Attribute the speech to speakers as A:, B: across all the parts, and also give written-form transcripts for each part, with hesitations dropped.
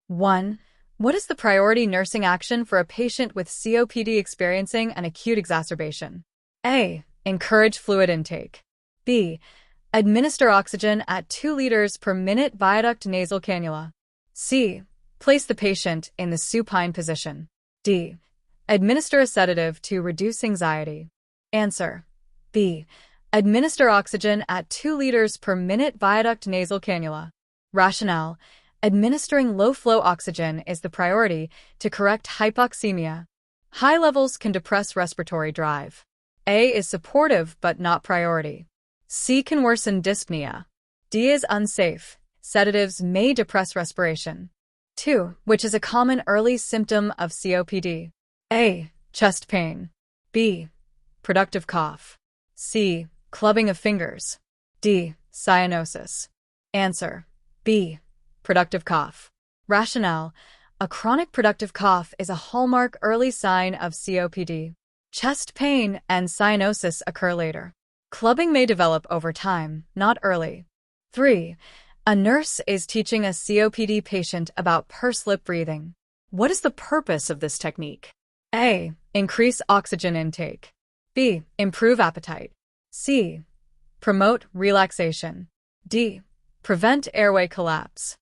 A: 1. What is the priority nursing action for a patient with COPD experiencing an acute exacerbation? A. Encourage fluid intake. B. Administer oxygen at 2 liters per minute via duct nasal cannula. C. Place the patient in the supine position. D. Administer a sedative to reduce anxiety. Answer. B. Administer oxygen at 2 liters per minute via duct nasal cannula. Rationale. Administering low-flow oxygen is the priority to correct hypoxemia. High levels can depress respiratory drive. A is supportive but not priority. C can worsen dyspnea. D is unsafe. Sedatives may depress respiration. 2. Which is a common early symptom of COPD? A. Chest pain. B. Productive cough. C. Clubbing of fingers. D. Cyanosis. Answer. B. Productive cough. Rationale. A chronic productive cough is a hallmark early sign of COPD. Chest pain and cyanosis occur later. Clubbing may develop over time, not early. 3. A nurse is teaching a COPD patient about pursed lip breathing. What is the purpose of this technique? A. Increase oxygen intake. B. Improve appetite. C. Promote relaxation. D. Prevent airway collapse.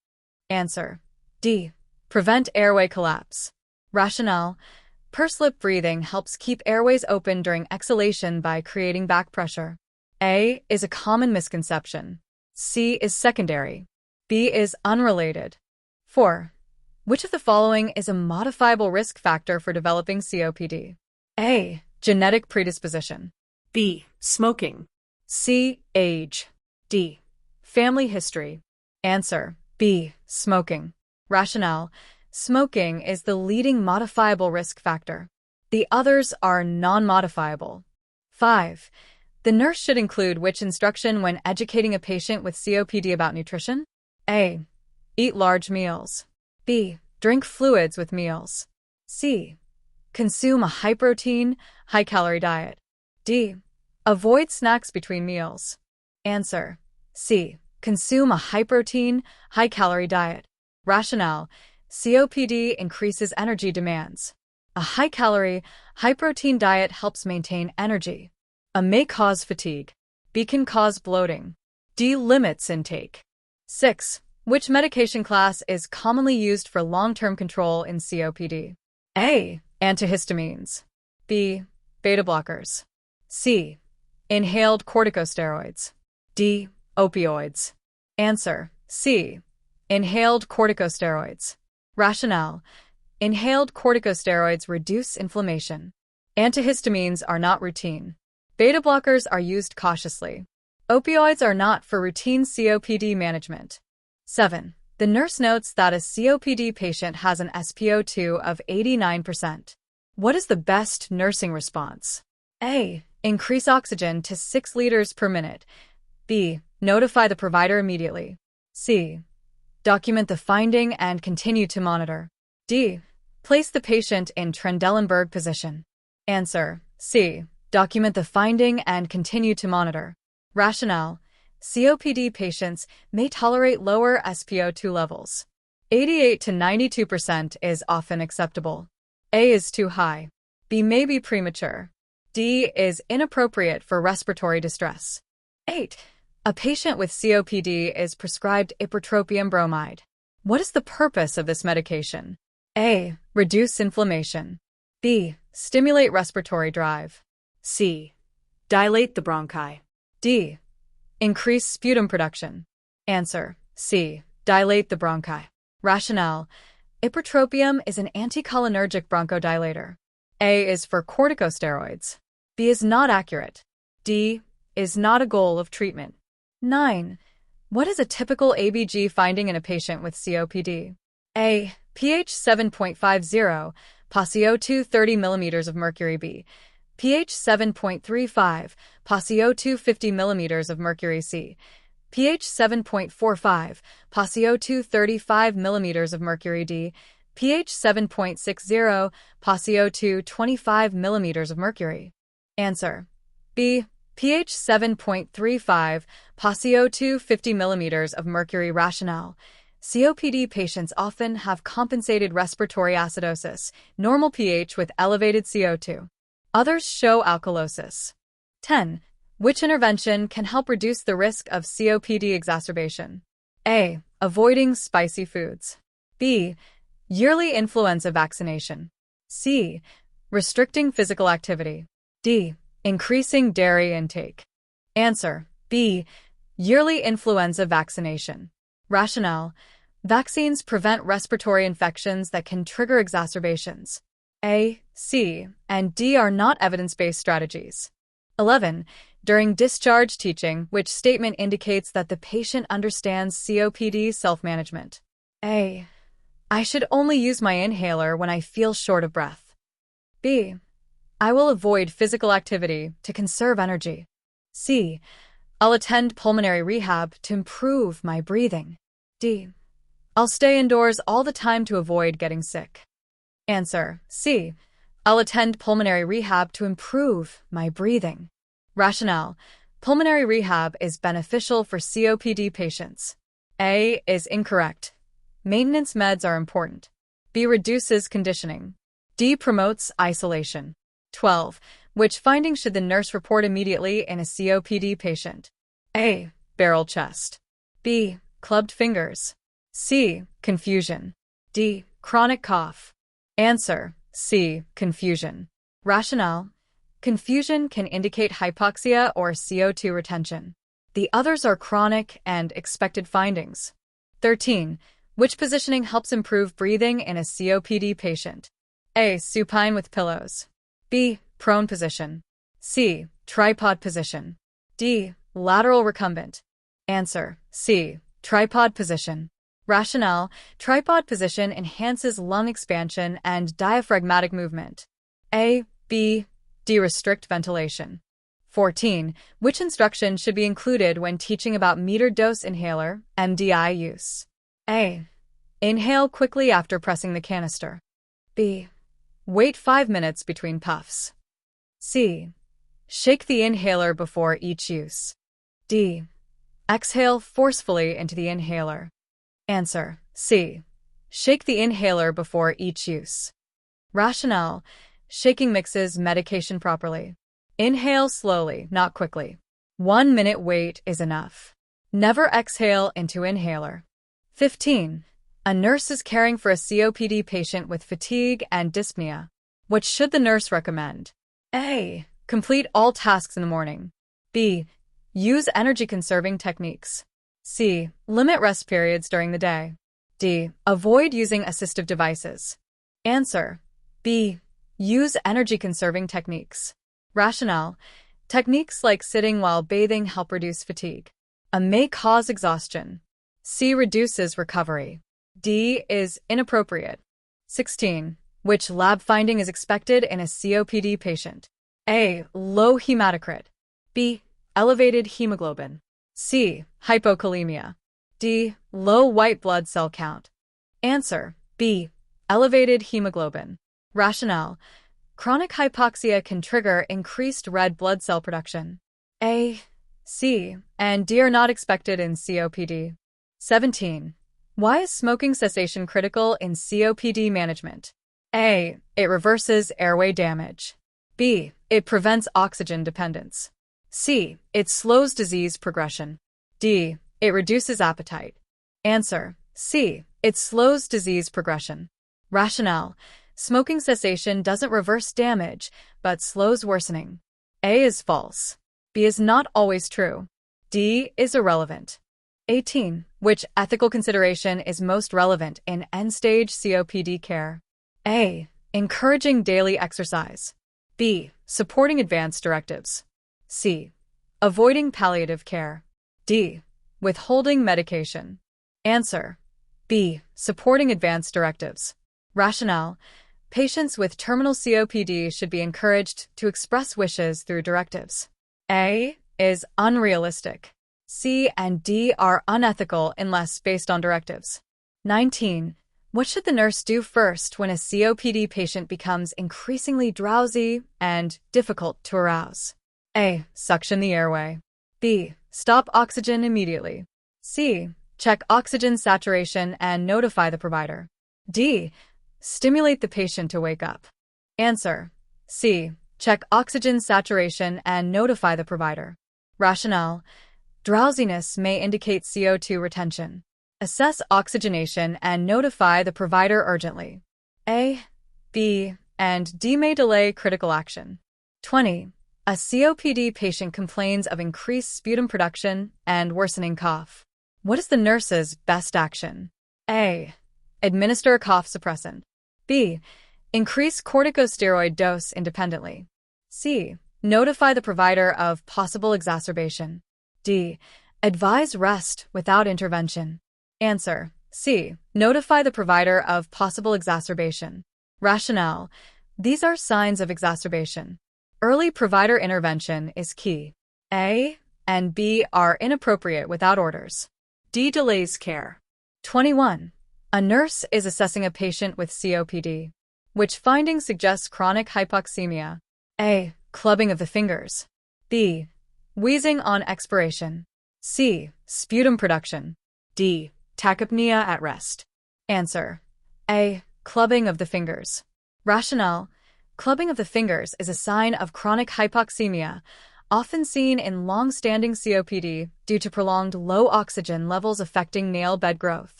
A: Answer. D. Prevent airway collapse. Rationale. Pursed lip breathing helps keep airways open during exhalation by creating back pressure. A is a common misconception. C is secondary. B is unrelated. 4. Which of the following is a modifiable risk factor for developing COPD? A. Genetic predisposition.
B: B. Smoking.
A: C. Age. D. Family history. Answer. B. Smoking. Rationale. Smoking is the leading modifiable risk factor. The others are non-modifiable. 5. The nurse should include which instruction when educating a patient with COPD about nutrition? A. Eat large meals. B. Drink fluids with meals. C. Consume a high-protein, high-calorie diet. D. Avoid snacks between meals. Answer. C. Consume a high-protein, high-calorie diet. Rationale. COPD increases energy demands. A high-calorie, high-protein diet helps maintain energy. A may cause fatigue. B can cause bloating. D limits intake. 6. Which medication class is commonly used for long-term control in COPD? A. Antihistamines. B. Beta blockers. C. Inhaled corticosteroids. D. Opioids. Answer. C. Inhaled corticosteroids. Rationale. Inhaled corticosteroids reduce inflammation. Antihistamines are not routine. Beta blockers are used cautiously. Opioids are not for routine COPD management. 7. The nurse notes that a COPD patient has an SpO2 of 89%. What is the best nursing response? A. Increase oxygen to 6 liters per minute. B. Notify the provider immediately. C. Document the finding and continue to monitor. D. Place the patient in Trendelenburg position. Answer. C. Document the finding and continue to monitor. Rationale. COPD patients may tolerate lower SpO2 levels. 88 to 92% is often acceptable. A is too high. B may be premature. D is inappropriate for respiratory distress. 8. A patient with COPD is prescribed ipratropium bromide. What is the purpose of this medication? A. Reduce inflammation. B. Stimulate respiratory drive.
B: C. Dilate the bronchi.
A: D. Increase sputum production. Answer. C. Dilate the bronchi. Rationale. Ipratropium is an anticholinergic bronchodilator. A is for corticosteroids. B is not accurate. D is not a goal of treatment. 9. What is a typical ABG finding in a patient with COPD? A. pH 7.50, PaCO2 30 mm of mercury. B. pH 7.35, PaCO2 50 mm of mercury. C. pH 7.45, PaCO2 35 mm of mercury. D. pH 7.60, PaCO2 25 mm of mercury. Answer. B. pH 7.35, PaCO2 50 mm of mercury. Rationale. COPD patients often have compensated respiratory acidosis, normal pH with elevated CO2. Others show alkalosis. 10. Which intervention can help reduce the risk of COPD exacerbation? A. Avoiding spicy foods. B. Yearly influenza vaccination. C. Restricting physical activity. D. Increasing dairy intake. Answer: B. Yearly influenza vaccination. Rationale: vaccines prevent respiratory infections that can trigger exacerbations. A, C, and D are not evidence-based strategies. 11. During discharge teaching, which statement indicates that the patient understands COPD self-management? A. I should only use my inhaler when I feel short of breath. B. I will avoid physical activity to conserve energy. C. I'll attend pulmonary rehab to improve my breathing. D. I'll stay indoors all the time to avoid getting sick. Answer: C. I'll attend pulmonary rehab to improve my breathing. Rationale: pulmonary rehab is beneficial for COPD patients. A is incorrect. Maintenance meds are important. B reduces conditioning. D promotes isolation. 12. Which finding should the nurse report immediately in a COPD patient? A. Barrel chest. B. Clubbed fingers. C. Confusion. D. Chronic cough. Answer: C. Confusion. Rationale: confusion can indicate hypoxia or CO2 retention. The others are chronic and expected findings. 13. Which positioning helps improve breathing in a COPD patient? A. Supine with pillows. B. Prone position. C. Tripod position. D. Lateral recumbent. Answer: C. Tripod position. Rationale: tripod position enhances lung expansion and diaphragmatic movement. A, B, D restrict ventilation. 14. Which instruction should be included when teaching about metered dose inhaler, MDI use? A. Inhale quickly after pressing the canister. B. Wait 5 minutes between puffs. C. Shake the inhaler before each use. D. Exhale forcefully into the inhaler. Answer: C. Shake the inhaler before each use. Rationale: shaking mixes medication properly. Inhale slowly, not quickly. 1 minute wait is enough. Never exhale into inhaler. 15. A nurse is caring for a COPD patient with fatigue and dyspnea. What should the nurse recommend? A. Complete all tasks in the morning. B. Use energy-conserving techniques. C. Limit rest periods during the day. D. Avoid using assistive devices. Answer: B. Use energy-conserving techniques. Rationale: techniques like sitting while bathing help reduce fatigue. A may cause exhaustion. C. Reduces recovery. D is inappropriate. 16. Which lab finding is expected in a COPD patient? A. Low hematocrit. B. Elevated hemoglobin. C. Hypokalemia. D. Low white blood cell count. Answer: B. Elevated hemoglobin. Rationale: chronic hypoxia can trigger increased red blood cell production. A, C, and D are not expected in COPD. 17. Why is smoking cessation critical in COPD management? A. It reverses airway damage. B. It prevents oxygen dependence. C. It slows disease progression. D. It reduces appetite. Answer: C. It slows disease progression. Rationale: smoking cessation doesn't reverse damage, but slows worsening. A is false. B is not always true. D is irrelevant. 18. Which ethical consideration is most relevant in end-stage COPD care? A. Encouraging daily exercise. B. Supporting advance directives. C. Avoiding palliative care. D. Withholding medication. Answer: B. Supporting advance directives. Rationale: patients with terminal COPD should be encouraged to express wishes through directives. A is unrealistic. C and D are unethical unless based on directives. 19. What should the nurse do first when a COPD patient becomes increasingly drowsy and difficult to arouse? A. Suction the airway. B. Stop oxygen immediately. C. check oxygen saturation and notify the provider. D. Stimulate the patient to wake up. Answer: C. Check oxygen saturation and notify the provider. Rationale: drowsiness may indicate CO2 retention. Assess oxygenation and notify the provider urgently. A, B, and D may delay critical action. 20. A COPD patient complains of increased sputum production and worsening cough. What is the nurse's best action? A. Administer a cough suppressant. B. Increase corticosteroid dose independently. C. Notify the provider of possible exacerbation. D. Advise rest without intervention. Answer: C. Notify the provider of possible exacerbation. Rationale: these are signs of exacerbation. Early provider intervention is key. A and B are inappropriate without orders.
B: D delays care.
A: 21. A nurse is assessing a patient with COPD. Which finding suggests chronic hypoxemia? A. Clubbing of the fingers. B. Wheezing on expiration. C. Sputum production.
B: D. Tachypnea at rest.
A: Answer: A. Clubbing of the fingers. Rationale: clubbing of the fingers is a sign of chronic hypoxemia, often seen in long-standing COPD due to prolonged low oxygen levels affecting nail bed growth.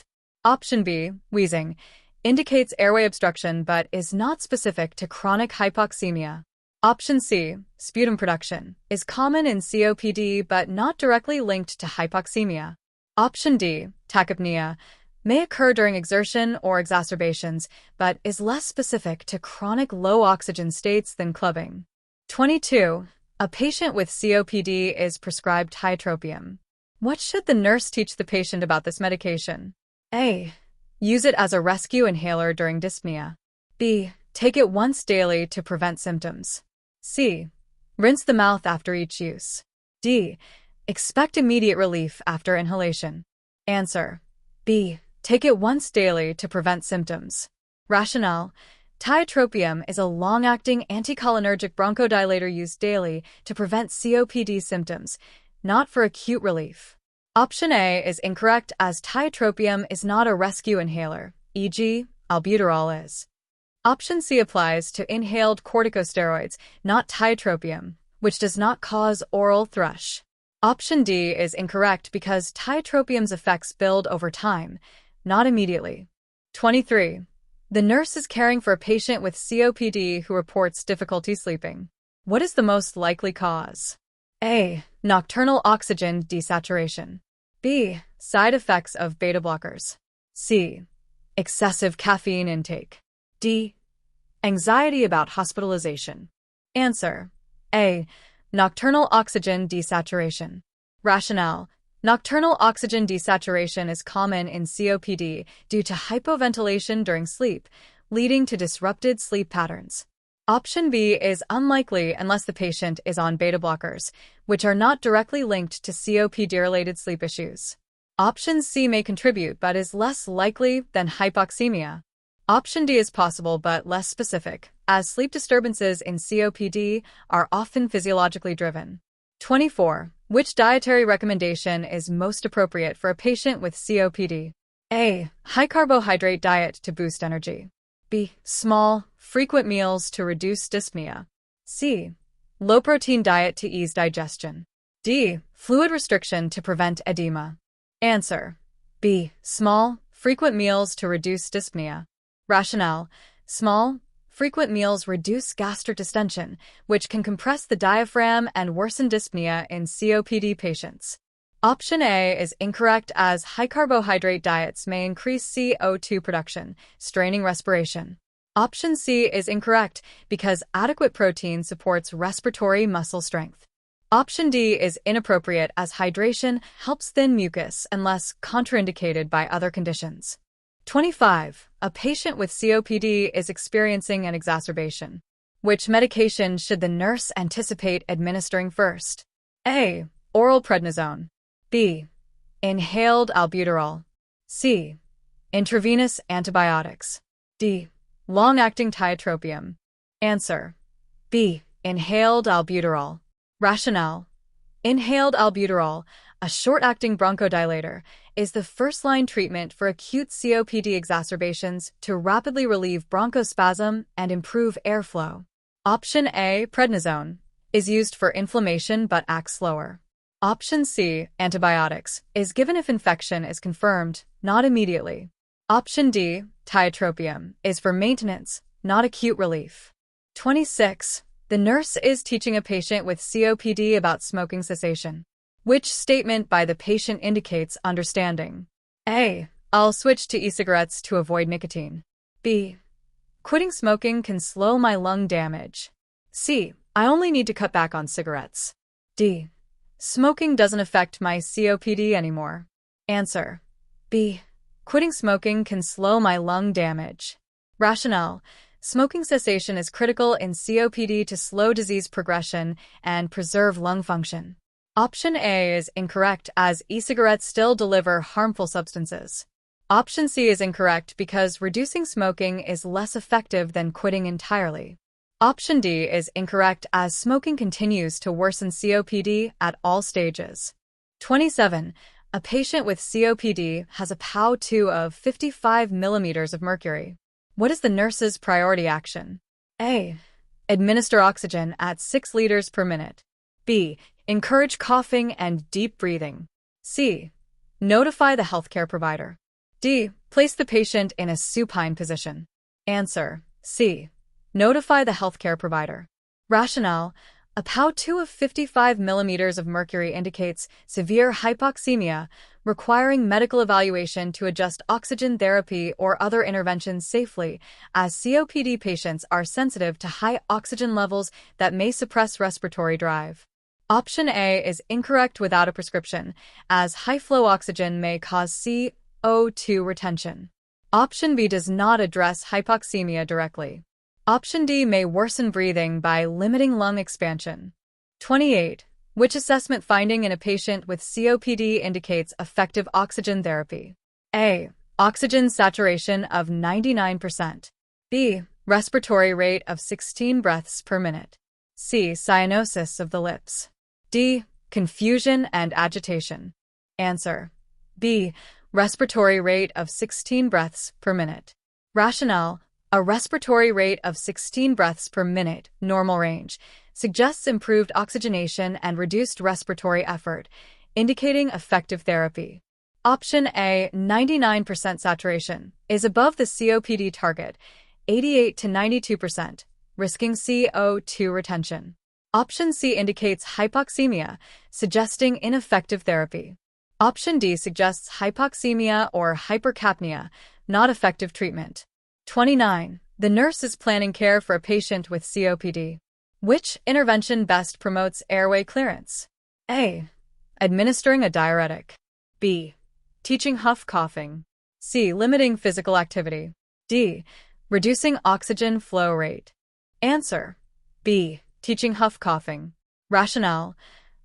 A: Option B, wheezing, indicates airway obstruction but is not specific to chronic hypoxemia. Option C, sputum production, is common in COPD but not directly linked to hypoxemia. Option D, tachypnea, may occur during exertion or exacerbations but is less specific to chronic low oxygen states than clubbing. 22. A patient with COPD is prescribed tiotropium. What should the nurse teach the patient about this medication? A. Use it as a rescue inhaler during dyspnea. B. Take it once daily to prevent symptoms. C. Rinse the mouth after each use. D. Expect immediate relief after inhalation. Answer: B. Take it once daily to prevent symptoms. Rationale: tiotropium is a long-acting anticholinergic bronchodilator used daily to prevent COPD symptoms, not for acute relief. Option A is incorrect as tiotropium is not a rescue inhaler, e.g., albuterol is. Option C applies to inhaled corticosteroids, not tiotropium, which does not cause oral thrush. Option D is incorrect because tiotropium's effects build over time, not immediately. 23. The nurse is caring for a patient with COPD who reports difficulty sleeping. What is the most likely cause? A. Nocturnal oxygen desaturation. B. Side effects of beta blockers. C. Excessive caffeine intake.
B: D. Anxiety about hospitalization.
A: Answer: A. Nocturnal oxygen desaturation. Rationale: nocturnal oxygen desaturation is common in COPD due to hypoventilation during sleep, leading to disrupted sleep patterns. Option B is unlikely unless the patient is on beta blockers, which are not directly linked to COPD-related sleep issues. Option C may contribute but is less likely than hypoxemia. Option D is possible but less specific, as sleep disturbances in COPD are often physiologically driven. 24. Which dietary recommendation is most appropriate for a patient with COPD? A. High-carbohydrate diet to boost energy. B. Small, frequent meals to reduce dyspnea. C. Low-protein diet to ease digestion. D. Fluid restriction to prevent edema. Answer: B. Small, frequent meals to reduce dyspnea. Rationale: small, frequent meals reduce gastric distension, which can compress the diaphragm and worsen dyspnea in COPD patients. Option A is incorrect as high-carbohydrate diets may increase CO2 production, straining respiration. Option C is incorrect because adequate protein supports respiratory muscle strength. Option D is inappropriate as hydration helps thin mucus unless contraindicated by other conditions. 25. A patient with COPD is experiencing an exacerbation. Which medication should the nurse anticipate administering first? A. Oral prednisone. B. Inhaled albuterol. C. Intravenous antibiotics. D. Long-acting tiotropium. Answer: B. Inhaled albuterol. Rationale: inhaled albuterol, A short-acting bronchodilator is the first-line treatment for acute COPD exacerbations to rapidly relieve bronchospasm and improve airflow. Option A, prednisone, is used for inflammation but acts slower. Option C, antibiotics, is given if infection is confirmed, not immediately. Option D, tiotropium, is for maintenance, not acute relief. 26. The nurse is teaching a patient with COPD about smoking cessation. Which statement by the patient indicates understanding? A. I'll switch to e-cigarettes to avoid nicotine. B. Quitting smoking can slow my lung damage. C. I only need to cut back on cigarettes. D. Smoking doesn't affect my COPD anymore. Answer. B. Quitting smoking can slow my lung damage. Rationale. Smoking cessation is critical in COPD to slow disease progression and preserve lung function. Option A is incorrect as e-cigarettes still deliver harmful substances. Option C is incorrect because reducing smoking is less effective than quitting entirely. Option D is incorrect as smoking continues to worsen COPD at all stages. 27. A patient with COPD has a PaO2 of 55 millimeters of mercury. What is the nurse's priority action? A. Administer oxygen at 6 liters per minute. B. Encourage coughing and deep breathing. C. Notify the healthcare provider. D. Place the patient in a supine position. Answer. C. Notify the healthcare provider. Rationale. A PaO2 of 55 millimeters of mercury indicates severe hypoxemia, requiring medical evaluation to adjust oxygen therapy or other interventions safely, as COPD patients are sensitive to high oxygen levels that may suppress respiratory drive. Option A is incorrect without a prescription, as high-flow oxygen may cause CO2 retention. Option B does not address hypoxemia directly. Option D may worsen breathing by limiting lung expansion. 28. Which assessment finding in a patient with COPD indicates effective oxygen therapy? A. Oxygen saturation of 99%. B. Respiratory rate of 16 breaths per minute. C. Cyanosis of the lips. D. Confusion and agitation. Answer. B. Respiratory rate of 16 breaths per minute. Rationale. A respiratory rate of 16 breaths per minute, normal range, suggests improved oxygenation and reduced respiratory effort, indicating effective therapy. Option A, 99% saturation, is above the COPD target, 88 to 92%, risking CO2 retention. Option C indicates hypoxemia, suggesting ineffective therapy. Option D suggests hypoxemia or hypercapnia, not effective treatment. 29. The nurse is planning care for a patient with COPD. Which intervention best promotes airway clearance? A. Administering a diuretic. B. Teaching huff coughing. C. Limiting physical activity. D. Reducing oxygen flow rate. Answer. B. Teaching huff coughing. Rationale.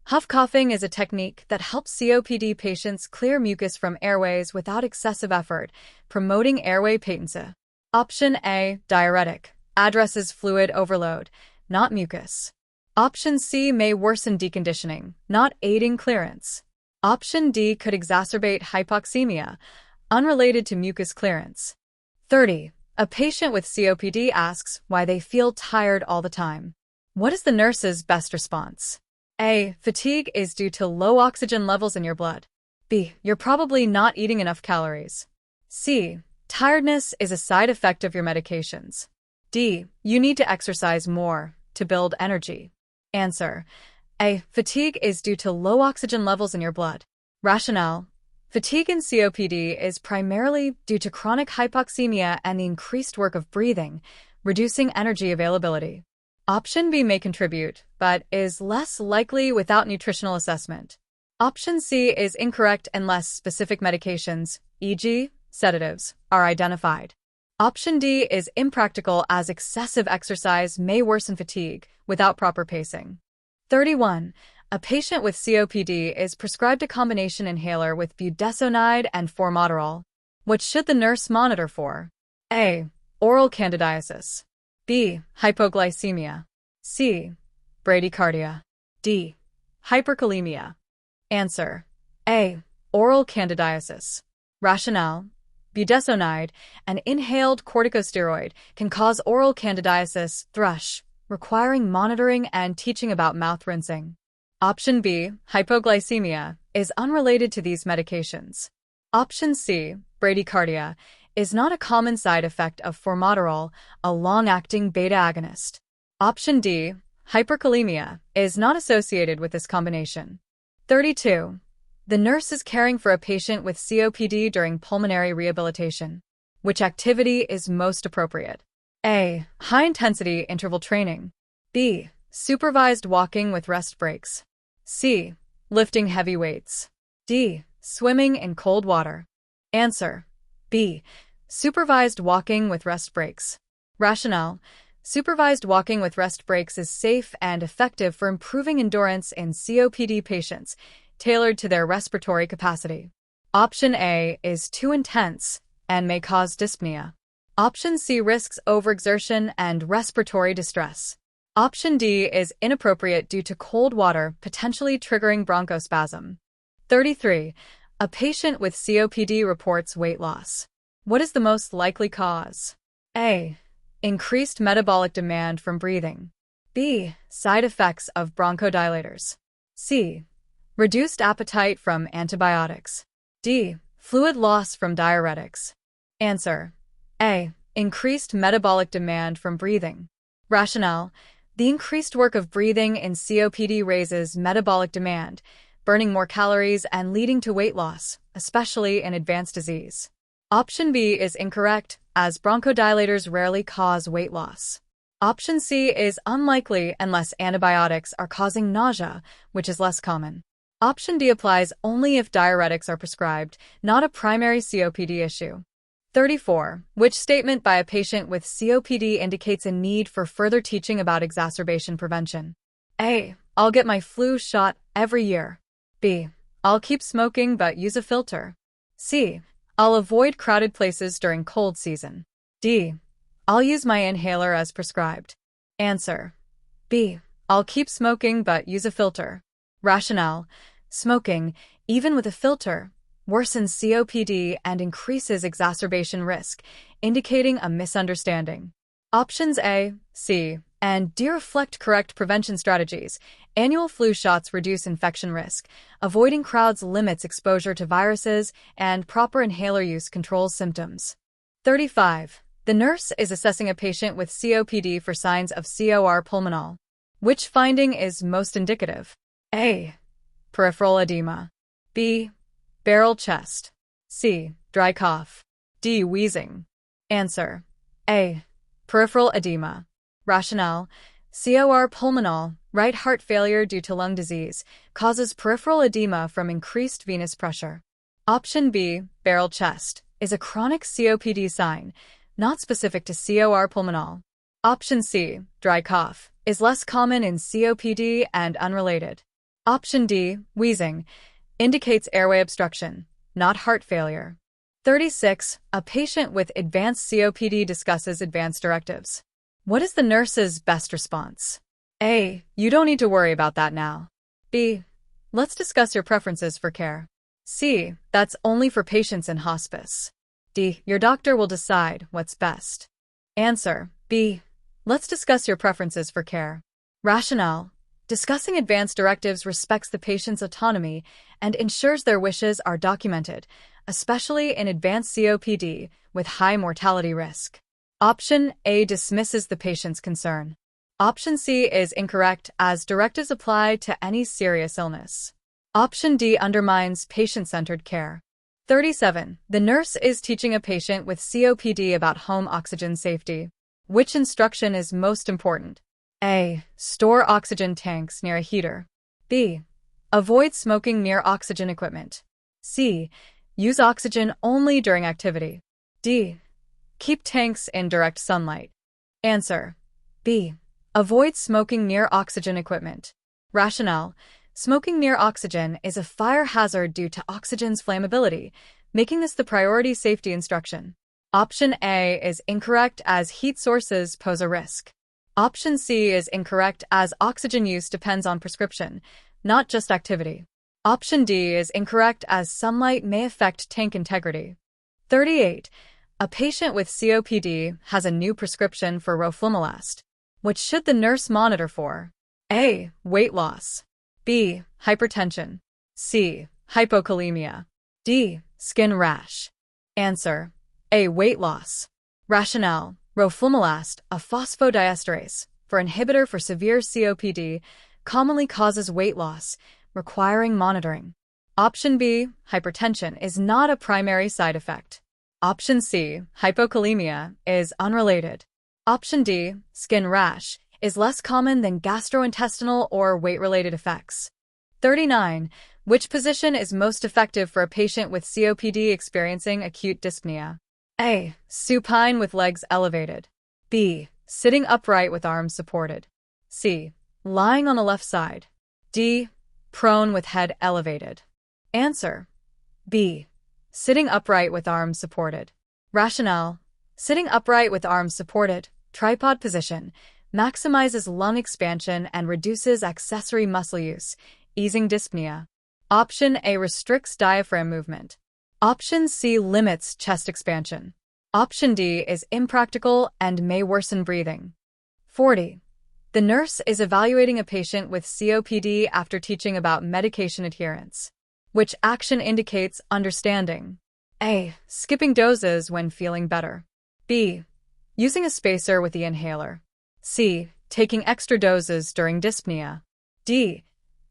A: Huff coughing is a technique that helps COPD patients clear mucus from airways without excessive effort, promoting airway patency. Option A, diuretic, addresses fluid overload, not mucus. Option C may worsen deconditioning, not aiding clearance. Option D could exacerbate hypoxemia, unrelated to mucus clearance. 30. A patient with COPD asks why they feel tired all the time. What is the nurse's best response? A. Fatigue is due to low oxygen levels in your blood. B. You're probably not eating enough calories. C. Tiredness is a side effect of your medications. D. You need to exercise more to build energy. Answer. A. Fatigue is due to low oxygen levels in your blood. Rationale. Fatigue in COPD is primarily due to chronic hypoxemia and the increased work of breathing, reducing energy availability. Option B may contribute, but is less likely without nutritional assessment. Option C is incorrect unless specific medications, e.g., sedatives, are identified. Option D is impractical as excessive exercise may worsen fatigue without proper pacing. 31. A patient with COPD is prescribed a combination inhaler with budesonide and formoterol. What should the nurse monitor for? A. Oral candidiasis. B. Hypoglycemia. C. Bradycardia. D. Hyperkalemia. Answer. A. Oral candidiasis. Rationale: budesonide, an inhaled corticosteroid, can cause oral candidiasis, thrush, requiring monitoring and teaching about mouth rinsing. Option B, hypoglycemia, is unrelated to these medications. Option C, bradycardia, is not a common side effect of formoterol, a long-acting beta agonist. Option D, hyperkalemia, is not associated with this combination. 32. The nurse is caring for a patient with COPD during pulmonary rehabilitation. Which activity is most appropriate? A. High-intensity interval training. B. Supervised walking with rest breaks. C. Lifting heavy weights. D. Swimming in cold water. Answer: B. Supervised walking with rest breaks. Rationale: supervised walking with rest breaks is safe and effective for improving endurance in COPD patients, tailored to their respiratory capacity. Option A is too intense and may cause dyspnea. Option C risks overexertion and respiratory distress. Option D is inappropriate due to cold water potentially triggering bronchospasm. 33. A patient with COPD reports weight loss. What is the most likely cause? A. Increased metabolic demand from breathing. B. Side effects of bronchodilators. C. Reduced appetite from antibiotics. D. Fluid loss from diuretics. Answer: A. Increased metabolic demand from breathing. Rationale: the increased work of breathing in COPD raises metabolic demand, burning more calories and leading to weight loss, especially in advanced disease. Option B is incorrect, as bronchodilators rarely cause weight loss. Option C is unlikely unless antibiotics are causing nausea, which is less common. Option D applies only if diuretics are prescribed, not a primary COPD issue. 34. Which statement by a patient with COPD indicates a need for further teaching about exacerbation prevention? A. I'll get my flu shot every year. B. I'll keep smoking but use a filter. C. I'll avoid crowded places during cold season. D. I'll use my inhaler as prescribed. Answer: B. I'll keep smoking but use a filter. Rationale: smoking, even with a filter, worsens COPD and increases exacerbation risk, indicating a misunderstanding. Options A, C, and D reflect correct prevention strategies. Annual flu shots reduce infection risk. Avoiding crowds limits exposure to viruses, and proper inhaler use controls symptoms. 35. The nurse is assessing a patient with COPD for signs of COR pulmonale. Which finding is most indicative? A. Peripheral edema. B. Barrel chest. C. Dry cough. D. Wheezing. Answer: A. Peripheral edema. Rationale: COR pulmonale, right heart failure due to lung disease, causes peripheral edema from increased venous pressure. Option B, barrel chest, is a chronic COPD sign, not specific to COR pulmonale. Option C, dry cough, is less common in COPD and unrelated. Option D, wheezing, indicates airway obstruction, not heart failure. 36. A patient with advanced COPD discusses advanced directives. What is the nurse's best response? A. You don't need to worry about that now. B. Let's discuss your preferences for care. C. That's only for patients in hospice. D. Your doctor will decide what's best. Answer: B. Let's discuss your preferences for care. Rationale: discussing advanced directives respects the patient's autonomy and ensures their wishes are documented, especially in advanced COPD with high mortality risk. Option A dismisses the patient's concern. Option C is incorrect, as directives apply to any serious illness. Option D undermines patient-centered care. 37. The nurse is teaching a patient with COPD about home oxygen safety. Which instruction is most important? A. Store oxygen tanks near a heater. B. Avoid smoking near oxygen equipment. C. Use oxygen only during activity. D. Keep tanks in direct sunlight. Answer: B. Avoid smoking near oxygen equipment. Rationale: smoking near oxygen is a fire hazard due to oxygen's flammability, making this the priority safety instruction. Option A is incorrect, as heat sources pose a risk. Option C is incorrect, as oxygen use depends on prescription, not just activity. Option D is incorrect as sunlight may affect tank integrity. 38. A patient with COPD has a new prescription for roflumilast. Which should the nurse monitor for? A. Weight loss. B. Hypertension. C. Hypokalemia. D. Skin rash. Answer: A. Weight loss. Rationale: roflumilast, a phosphodiesterase, inhibitor for severe COPD, commonly causes weight loss, requiring monitoring. Option B. Hypertension is not a primary side effect. Option C. Hypokalemia is unrelated. Option D. Skin rash is less common than gastrointestinal or weight-related effects. 39. Which position is most effective for a patient with COPD experiencing acute dyspnea? A. Supine with legs elevated. B. Sitting upright with arms supported. C. Lying on the left side. D. Prone with head elevated. Answer: B. Sitting upright with arms supported. Rationale: sitting upright with arms supported, tripod position, maximizes lung expansion and reduces accessory muscle use, easing dyspnea. Option A restricts diaphragm movement. Option C limits chest expansion. Option D is impractical and may worsen breathing. 40. The nurse is evaluating a patient with COPD after teaching about medication adherence. Which action indicates understanding? A. Skipping doses when feeling better. B. Using a spacer with the inhaler. C. Taking extra doses during dyspnea. D.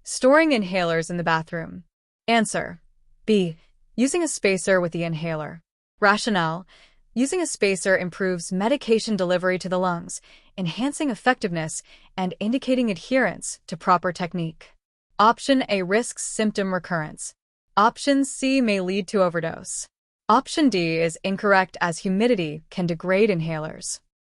A: Storing inhalers in the bathroom. Answer: B. Using a spacer with the inhaler. Rationale: using a spacer improves medication delivery to the lungs, enhancing effectiveness and indicating adherence to proper technique. Option A risks symptom recurrence. Option C may lead to overdose. Option D is incorrect as humidity can degrade inhalers.